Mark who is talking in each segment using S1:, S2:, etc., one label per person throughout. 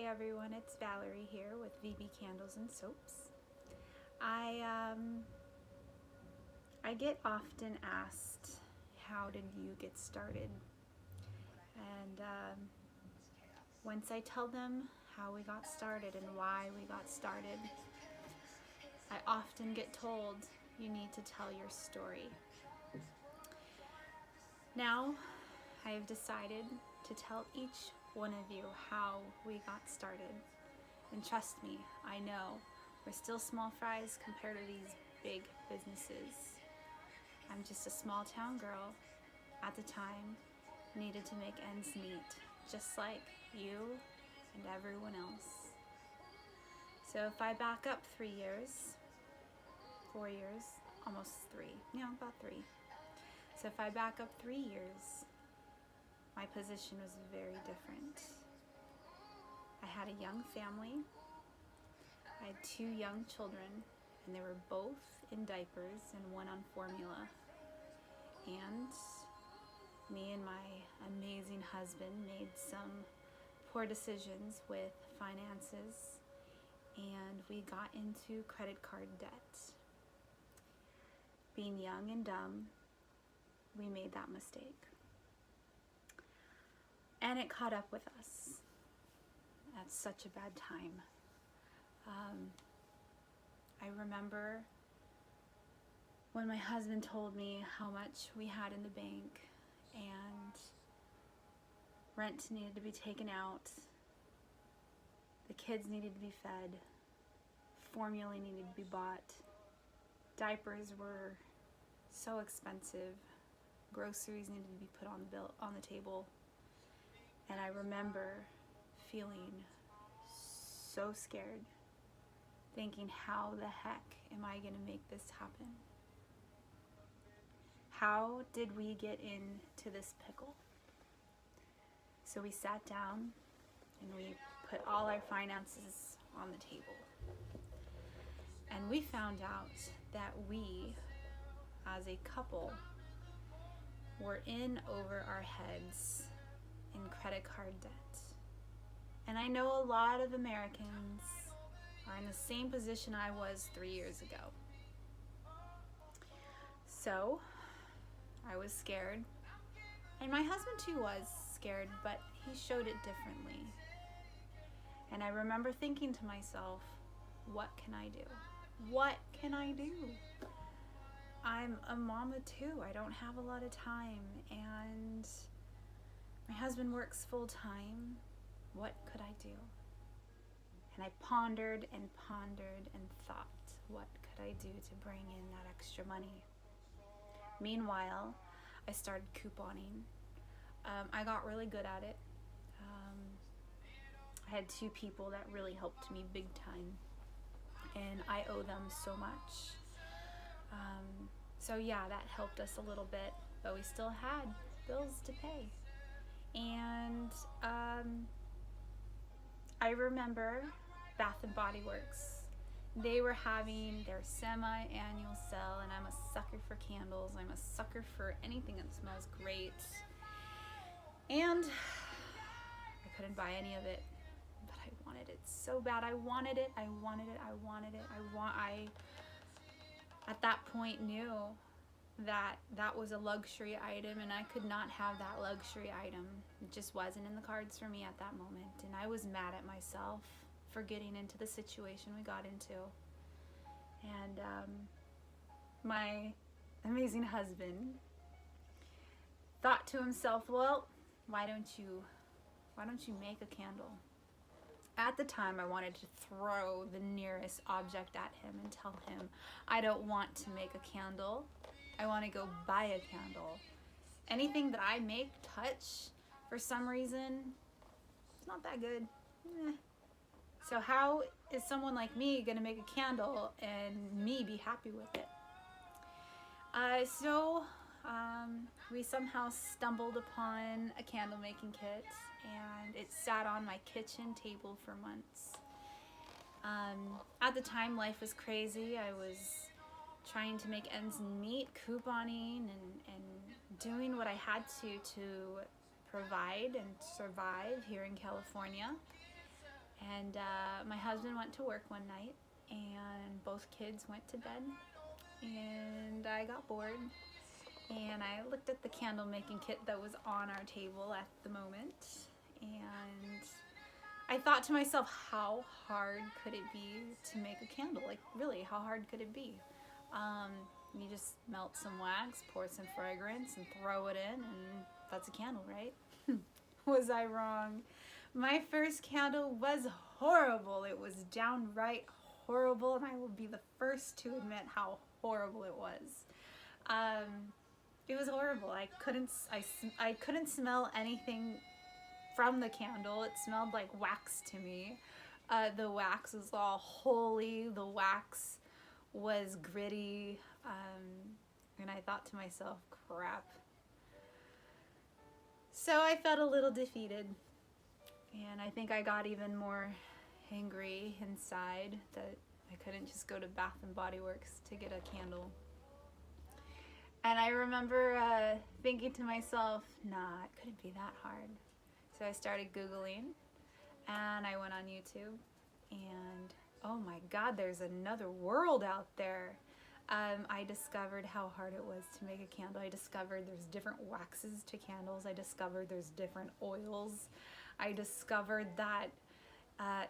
S1: Hey everyone, it's Valerie here with VB Candles and Soaps. I get often asked, how did you get started? And once I tell them how we got started and why we got started, I often get told, you need to tell your story. Now, I have decided to tell each one of you how we got started. And trust me, I know, we're still small fries compared to these big businesses. I'm just a small town girl at the time, needed to make ends meet, just like you and everyone else. So if I back up 3 years, 4 years, almost 3, about 3. So if I back up 3 years, my position was very different. I had a young family. I had 2 young children, and they were both in diapers and one on formula. And me and my amazing husband made some poor decisions with finances, and we got into credit card debt. Being young and dumb, we made that mistake. And it caught up with us at such a bad time. I remember when my husband told me how much we had in the bank and rent needed to be taken out, the kids needed to be fed, formula needed to be bought, diapers were so expensive, groceries needed to be put on the table, and I remember feeling so scared, thinking, how the heck am I going to make this happen? How did we get into this pickle? So we sat down and we put all our finances on the table. And we found out that we, as a couple, were in over our heads in credit card debt. And I know a lot of Americans are in the same position I was 3 years ago. So I was scared, and my husband too was scared, but he showed it differently. And I remember thinking to myself, what can I do? What can I do? I'm a mama too. I don't have a lot of time, and my husband works full time. What could I do? And I pondered and pondered and thought, what could I do to bring in that extra money? Meanwhile, I started couponing. I got really good at it. I had 2 people that really helped me big time, and I owe them so much. So yeah, that helped us a little bit, but we still had bills to pay. And I remember Bath and Body Works. They were having their semi-annual sale, and I'm a sucker for candles. I'm a sucker for anything that smells great. And I couldn't buy any of it, but I wanted it so bad. I wanted it. I at that point knew that that was a luxury item, and I could not have that luxury item. It just wasn't in the cards for me at that moment, and I was mad at myself for getting into the situation we got into. And my amazing husband thought to himself, well, why don't you make a candle? At the time, I wanted to throw the nearest object at him and tell him, I don't want to make a candle. I want to go buy a candle. Anything that I make, touch, for some reason, it's not that good. So how is someone like me gonna make a candle and me be happy with it? So we somehow stumbled upon a candle making kit, and it sat on my kitchen table for months. At the time, life was crazy. I was trying to make ends meet, couponing, and doing what I had to provide and survive here in California. And my husband went to work one night, and both kids went to bed, and I got bored, and I looked at the candle making kit that was on our table at the moment, and I thought to myself, how hard could it be to make a candle? Like, really, how hard could it be? You just melt some wax, pour some fragrance, and throw it in, and that's a candle, right? Was I wrong? My first candle was horrible. It was downright horrible, and I will be the first to admit how horrible it was. It was horrible. I couldn't smell anything from the candle. It smelled like wax to me. The wax was all holy. The wax was gritty. And I thought to myself, crap. So I felt a little defeated. And I think I got even more angry inside that I couldn't just go to Bath and Body Works to get a candle. And I remember thinking to myself, nah, it couldn't be that hard. So I started Googling, and I went on YouTube, and oh my God, there's another world out there. I discovered how hard it was to make a candle. I discovered there's different waxes to candles. I discovered there's different oils. I discovered that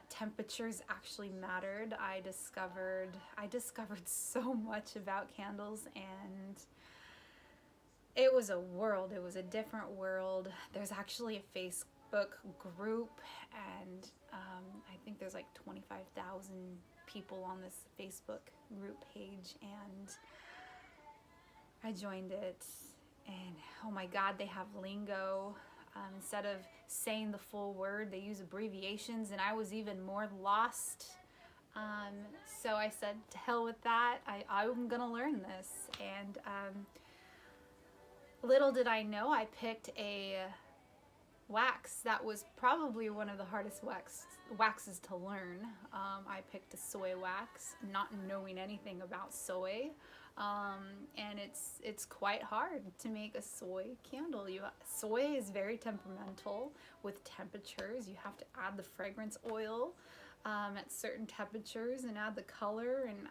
S1: temperatures actually mattered. I discovered so much about candles, and it was a world. It was a different world. There's actually a Facebook group, and I think there's like 25,000 people on this Facebook group page, and I joined it, and oh my God, they have lingo. Instead of saying the full word, they use abbreviations, and I was even more lost. So I said, to hell with that. I'm gonna learn this. And little did I know, I picked a wax that was probably one of the hardest waxes to learn. I picked a soy wax, not knowing anything about soy. And it's quite hard to make a soy candle. Soy is very temperamental with temperatures. You have to add the fragrance oil at certain temperatures and add the color, and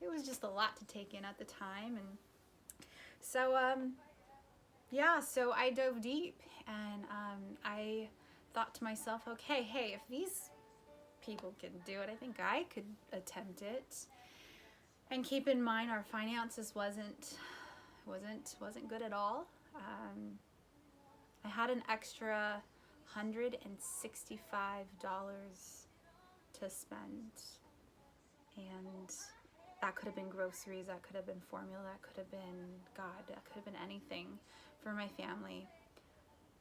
S1: it was just a lot to take in at the time. And so yeah, so I dove deep, and I thought to myself, okay, hey, if these people can do it, I think I could attempt it. And keep in mind, our finances wasn't good at all. I had an extra $165 to spend, and that could have been groceries, that could have been formula, that could have been, God, that could have been anything for my family.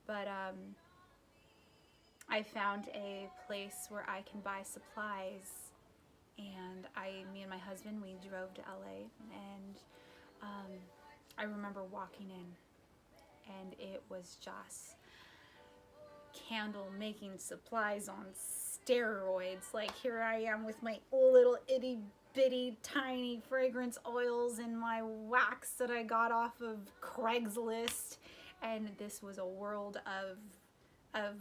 S1: But I found a place where I can buy supplies. And me and my husband, we drove to LA, and I remember walking in, and it was just candle making supplies on steroids. Like, here I am with my little itty bitty tiny fragrance oils and my wax that I got off of Craigslist, and this was a world of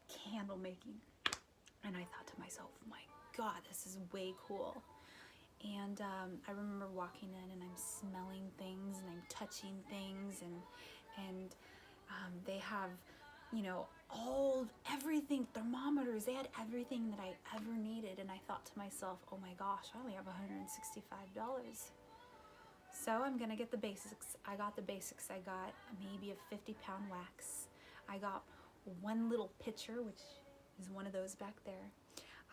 S1: candle making. And I thought to myself, my God, this is way cool. And I remember walking in, and I'm smelling things, and I'm touching things, and they have, you know, everything, thermometers. They had everything that I ever needed. And I thought to myself, oh my gosh, I only have $165. So I'm gonna get the basics. I got the basics. I got maybe a 50-pound wax. I got one little pitcher, which is one of those back there.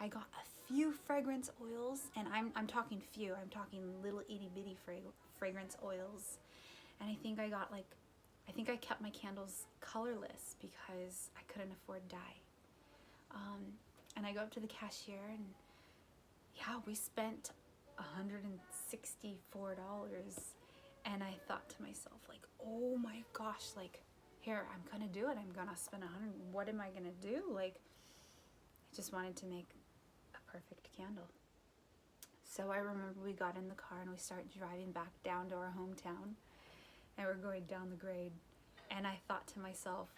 S1: I got a few fragrance oils, and I'm talking few. I'm talking little itty bitty fragrance oils. And I think I kept my candles colorless because I couldn't afford dye. And I go up to the cashier, and yeah, we spent $164. And I thought to myself, like, oh my gosh, like, here, I'm gonna do it. I'm gonna spend $100. What am I gonna do? Like, I just wanted to make a perfect candle. So I remember we got in the car, and we started driving back down to our hometown, and we're going down the grade. And I thought to myself,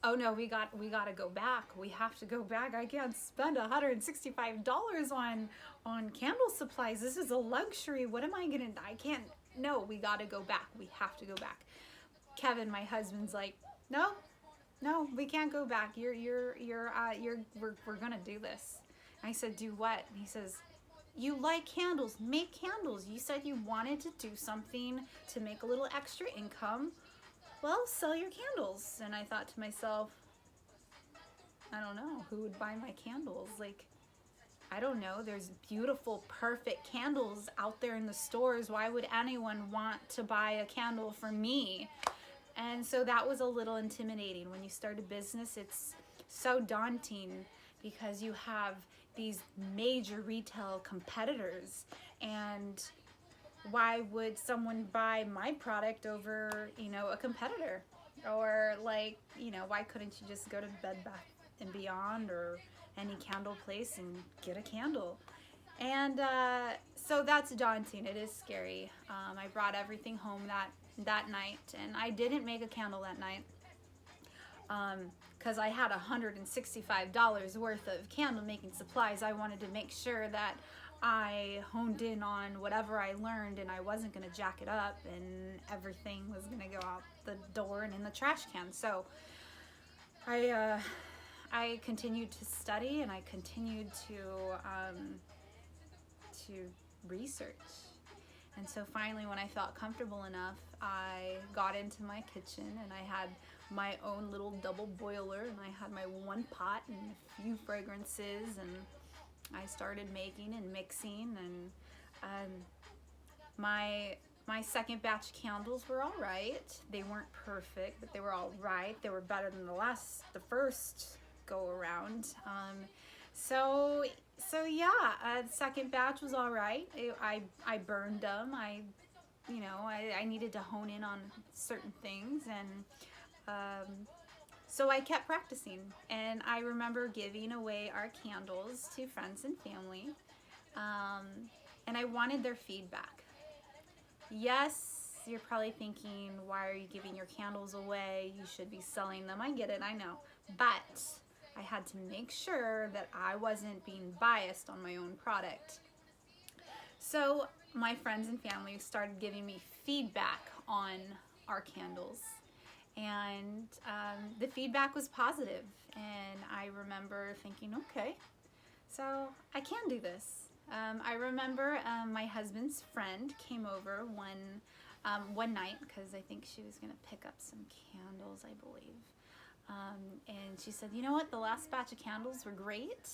S1: oh no, we got to go back. We have to go back. I can't spend $165 on candle supplies. This is a luxury. What am I gonna? I can't. No, we got to go back. We have to go back. Kevin, my husband's like, no, no, we can't go back. We're gonna do this. And I said, do what? And he says, you like candles, make candles. You said you wanted to do something to make a little extra income. Well, sell your candles. And I thought to myself, I don't know, who would buy my candles? Like, I don't know, there's beautiful, perfect candles out there in the stores. Why would anyone want to buy a candle for me? And so that was a little intimidating. When you start a business, it's so daunting because you have these major retail competitors, and why would someone buy my product over, you know, a competitor? Or like, you know, why couldn't you just go to Bed Bath and Beyond or any candle place and get a candle? And so that's daunting. It is scary. I brought everything home that night, and I didn't make a candle that night because I had $165 worth of candle making supplies. I wanted to make sure that I honed in on whatever I learned, and I wasn't going to jack it up, and everything was going to go out the door and in the trash can. So I continued to study, and I continued to research. And so finally, when I felt comfortable enough, I got into my kitchen, and I had my own little double boiler, and I had my one pot and a few fragrances, and I started making and mixing, and my second batch of candles were all right. They weren't perfect, but they were all right. They were better than the first go around. So yeah, the second batch was all right. I burned them. I needed to hone in on certain things, and so I kept practicing. And I remember giving away our candles to friends and family, and I wanted their feedback. Yes, you're probably thinking, why are you giving your candles away? You should be selling them. I get it, I know. But I had to make sure that I wasn't being biased on my own product. So my friends and family started giving me feedback on our candles, and the feedback was positive. And I remember thinking, okay, so I can do this. I remember my husband's friend came over one night, because I think she was gonna pick up some candles, I believe. And she said, you know what, the last batch of candles were great.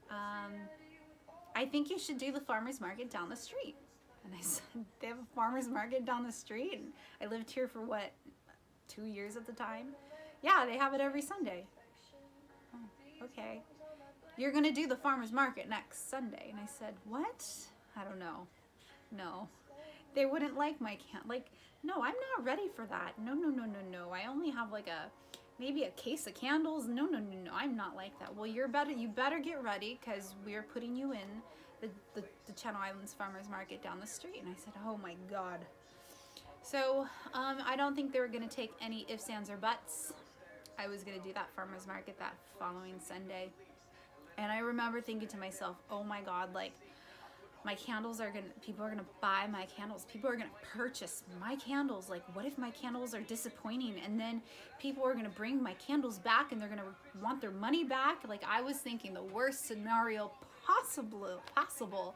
S1: I think you should do the farmer's market down the street. And I said, they have a farmer's market down the street? And I lived here for what, 2 years at the time? Yeah, they have it every Sunday. Oh, okay. You're gonna do the farmer's market next Sunday. And I said, what? I don't know. No. They wouldn't like my no, I'm not ready for that. No. I only have like maybe a case of candles. No, I'm not like that. Well, you better get ready, because we're putting you in the Channel Islands Farmers Market down the street. And I said, oh my God. So I don't think they were gonna take any ifs, ands, or buts. I was gonna do that farmers market that following Sunday. And I remember thinking to myself, oh my God, like, my candles people are gonna buy my candles. People are gonna purchase my candles. Like, what if my candles are disappointing? And then people are gonna bring my candles back, and they're gonna want their money back. Like, I was thinking the worst scenario possible.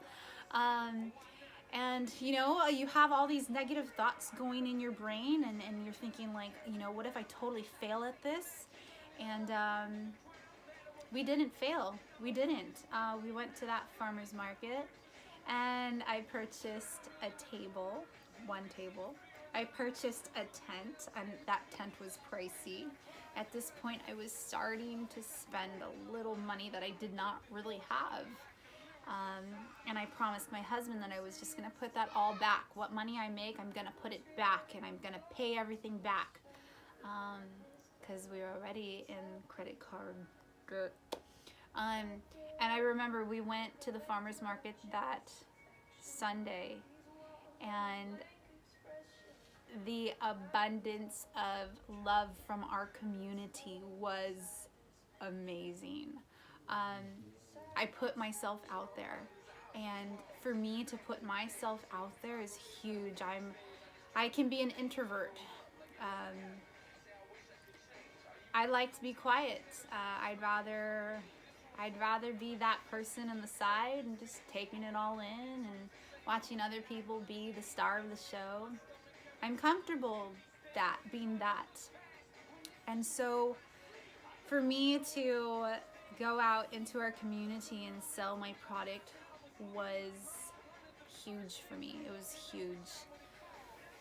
S1: And you know, you have all these negative thoughts going in your brain, and you're thinking like, you know, what if I totally fail at this? And we didn't fail. We didn't. We went to that farmer's market, and I purchased a table, one table. I purchased a tent, and that tent was pricey. At this point, I was starting to spend a little money that I did not really have. And I promised my husband that I was just gonna put that all back. What money I make, I'm gonna put it back, and I'm gonna pay everything back. Because we were already in credit card debt. And I remember we went to the farmer's market that Sunday, and the abundance of love from our community was amazing. I put myself out there, and for me to put myself out there is huge. I can be an introvert. I like to be quiet. I'd rather be that person on the side and just taking it all in and watching other people be the star of the show. I'm comfortable being that. And so for me to go out into our community and sell my product was huge for me. It was huge.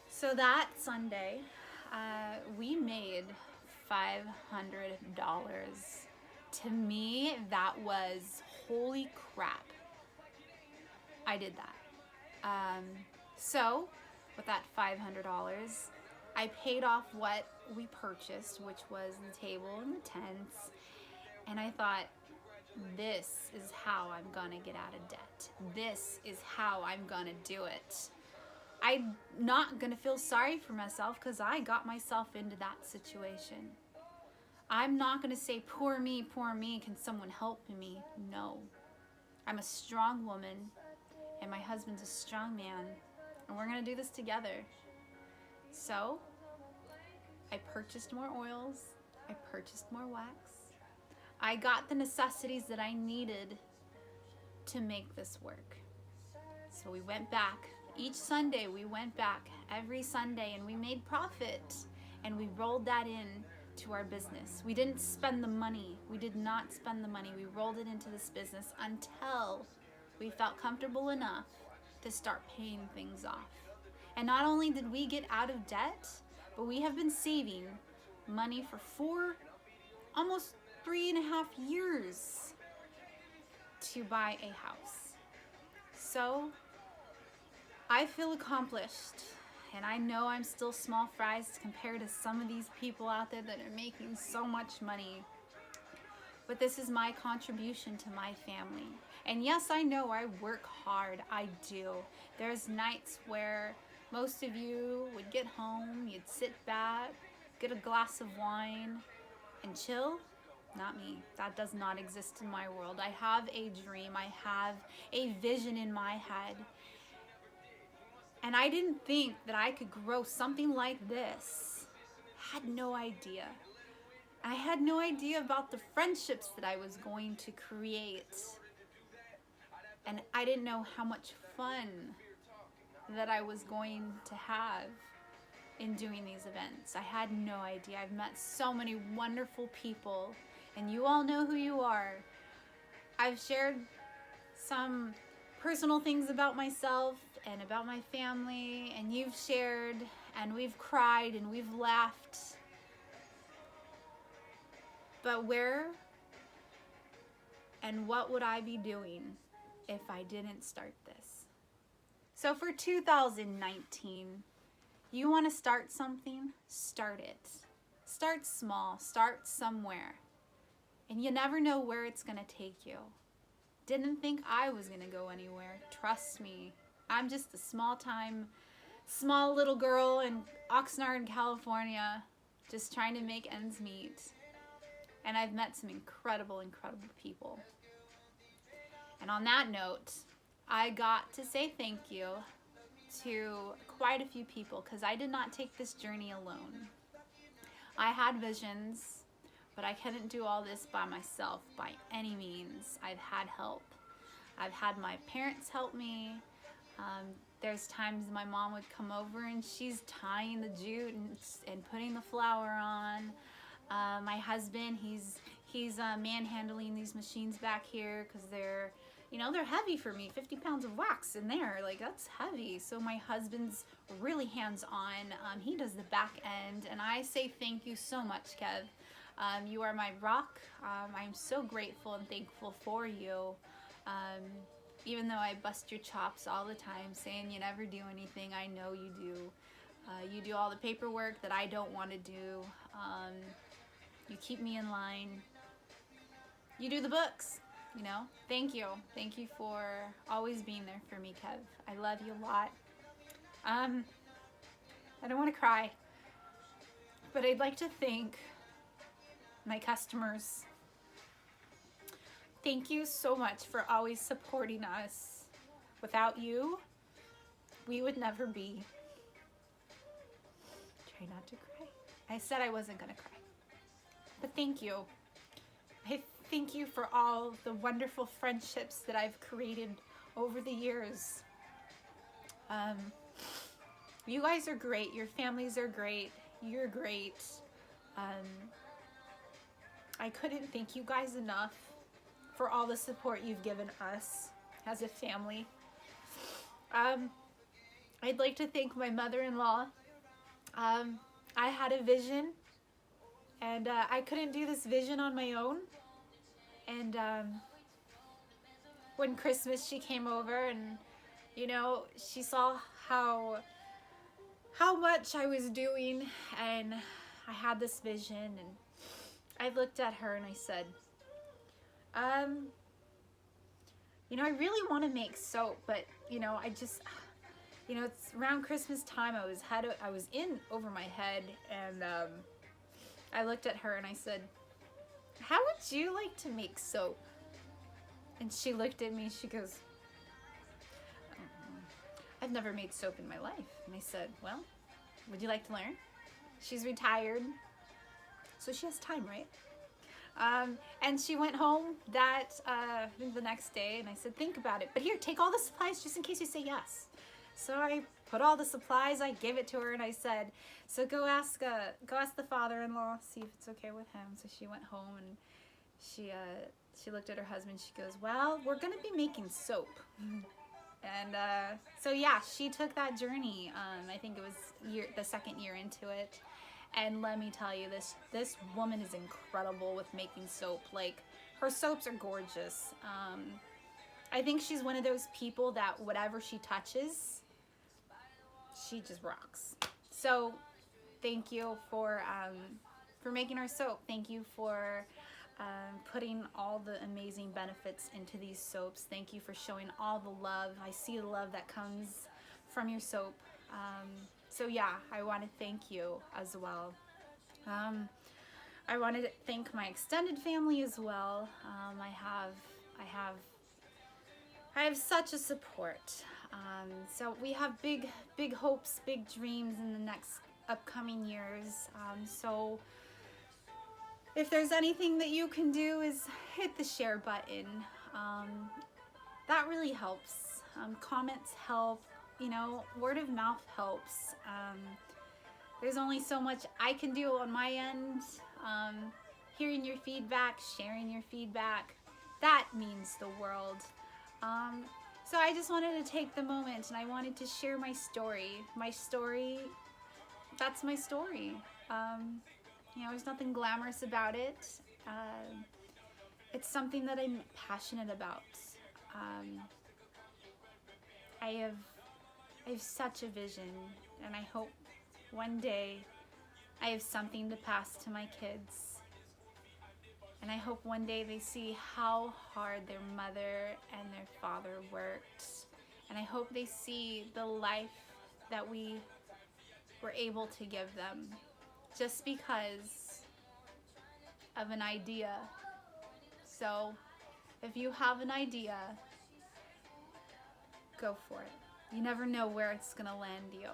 S1: So that Sunday, we made $500. To me, that was holy crap. I did that. So with that $500, I paid off what we purchased, which was the table and the tents, and I thought, this is how I'm gonna get out of debt. This is how I'm gonna do it. I'm not gonna feel sorry for myself because I got myself into that situation. I'm not gonna say, poor me, can someone help me? No. I'm a strong woman, and my husband's a strong man, and we're gonna do this together. So, I purchased more oils, I purchased more wax, I got the necessities that I needed to make this work. So we went back. Each Sunday we went back, every Sunday, and we made profit, and we rolled that in to our business. We didn't spend the money. We did not spend the money. We rolled it into this business until we felt comfortable enough to start paying things off. And not only did we get out of debt, but we have been saving money for almost 3.5 years to buy a house. So I feel accomplished, and I know I'm still small fries compared to some of these people out there that are making so much money. But this is my contribution to my family. And yes, I know I work hard. I do. There's nights where most of you would get home, you'd sit back, get a glass of wine, and chill. Not me. That does not exist in my world. I have a dream. I have a vision in my head. And I didn't think that I could grow something like this. I had no idea. I had no idea about the friendships that I was going to create. And I didn't know how much fun that I was going to have in doing these events. I had no idea. I've met so many wonderful people, and you all know who you are. I've shared some personal things about myself and about my family, and you've shared, and we've cried, and we've laughed. But where and what would I be doing if I didn't start this? So for 2019, you want to start something? Start it. Start small. Start somewhere. And you never know where it's going to take you. Didn't think I was going to go anywhere. Trust me. I'm just a small little girl in Oxnard, California, just trying to make ends meet. And I've met some incredible, incredible people. And on that note, I got to say thank you to quite a few people, because I did not take this journey alone. I had visions, but I couldn't do all this by myself by any means. I've had help. I've had my parents help me. There's times my mom would come over and she's tying the jute and putting the flour on. My husband, he's manhandling these machines back here because they're heavy for me. 50 pounds of wax in there, like, that's heavy. So my husband's really hands-on. He does the back end, and I say thank you so much, Kev. You are my rock. I'm so grateful and thankful for you. Even though I bust your chops all the time saying you never do anything, I know you do. You do all the paperwork that I don't want to do. You keep me in line. You do the books. Thank you. Thank you for always being there for me, Kev. I love you a lot. I don't want to cry, but I'd like to thank my customers. Thank you so much for always supporting us. Without you, we would never be. Try not to cry. I said I wasn't gonna cry, but thank you. I thank you for all the wonderful friendships that I've created over the years. You guys are great. Your families are great. You're great. I couldn't thank you guys enough for all the support you've given us as a family. I'd like to thank my mother-in-law. I had a vision, and I couldn't do this vision on my own. And when Christmas she came over, and you know, she saw how much I was doing, and I had this vision, and I looked at her and I said, you know, I really want to make soap, but you know, I just, you know, it's around Christmas time. I was in over my head, and I looked at her and I said, how would you like to make soap? And she looked at me, she goes, I've never made soap in my life. And I said, well, would you like to learn? She's retired, so she has time, right? And she went home the next day, and I said, think about it. But here, take all the supplies just in case you say yes. So I put all the supplies, I gave it to her, and I said, so go ask the father-in-law, see if it's okay with him. So she went home, and she looked at her husband. She goes, well, we're gonna be making soap. And so yeah, she took that journey. I think it was the second year into it. And let me tell you, this woman is incredible with making soap. Like, her soaps are gorgeous. I think she's one of those people that whatever she touches, she just rocks. So thank you for making our soap. Thank you for putting all the amazing benefits into these soaps. Thank you for showing all the love. I see the love that comes from your soap. So yeah, I want to thank you as well. I wanted to thank my extended family as well. I have such a support. So we have big hopes, big dreams in the next upcoming years. So if there's anything that you can do, is hit the share button. That really helps. Comments help. You know, word of mouth helps. There's only so much I can do on my end. Hearing your feedback, sharing your feedback, that means the world. So I just wanted to take the moment, and I wanted to share my story. My story, that's my story. You know, there's nothing glamorous about it. It's something that I'm passionate about. I have such a vision, and I hope one day I have something to pass to my kids. And I hope one day they see how hard their mother and their father worked. And I hope they see the life that we were able to give them just because of an idea. So if you have an idea, go for it. You never know where it's gonna land you.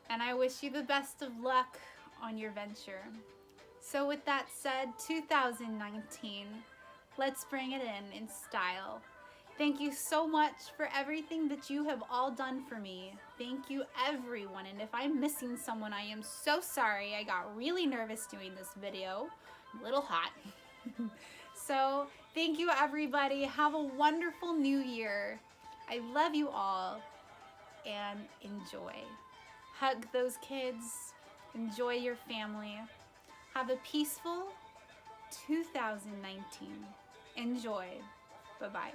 S1: And I wish you the best of luck on your venture. So with that said, 2019, let's bring it in style. Thank you so much for everything that you have all done for me. Thank you, everyone. And if I'm missing someone, I am so sorry. I got really nervous doing this video. I'm a little hot. So thank you, everybody. Have a wonderful new year. I love you all, and enjoy. Hug those kids. Enjoy your family. Have a peaceful 2019. Enjoy. Bye-bye.